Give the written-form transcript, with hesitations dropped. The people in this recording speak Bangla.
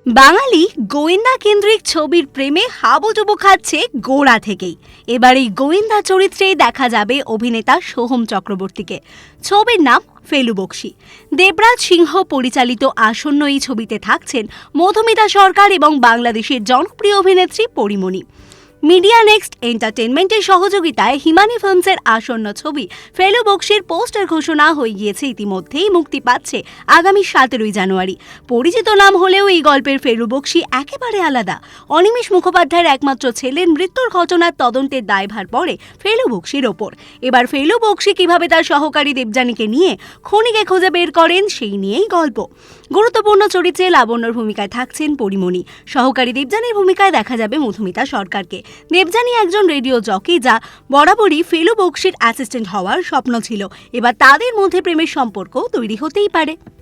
বাঙালি গোয়েন্দা কেন্দ্রিক ছবির প্রেমে হাবুডুবু খাচ্ছে গোড়া থেকেই। এবার এই গোয়েন্দা চরিত্রেই দেখা যাবে অভিনেতা সোহম চক্রবর্তীকে। ছবির নাম ফেলু বকশী। দেবরাজ সিংহ পরিচালিত আসন্ন এই ছবিতে থাকছেন মধুমিতা সরকার এবং বাংলাদেশের জনপ্রিয় অভিনেত্রী পরীমণি। মিডিয়া নেক্সট এন্টারটেনমেন্টের সহযোগিতায় হিমানি ফিল্মসের আসন্ন ছবি ফেলু বকশীর পোস্টার ঘোষণা হয়ে গিয়েছে। ইতিমধ্যেই মুক্তি পাচ্ছে আগামী 17 জানুয়ারি। পরিচিত নাম হলেও এই গল্পের ফেলু বকশী একেবারে আলাদা। অনিমেষ মুখোপাধ্যায়ের একমাত্র ছেলের মৃত্যুর ঘটনার তদন্তের দায়ভার পড়ে ফেলু বকশীর ওপর। এবার ফেলু বকশী কিভাবে তার সহকারী দেবযানীকে নিয়ে খনিকে খুঁজে বের করেন সেই নিয়েই গল্প। গুরুত্বপূর্ণ চরিত্রে লাবণ্যর ভূমিকায় থাকছেন পরীমণি। সহকারী দেবযানীর ভূমিকায় দেখা যাবে মধুমিতা সরকারকে। দেবযানী একজন রেডিও জকি, যা বরাবরই ফেলু বকশীর অ্যাসিস্ট্যান্ট হওয়ার স্বপ্ন ছিল। এবার তাদের মধ্যে প্রেমের সম্পর্ক তৈরি হতেই পারে।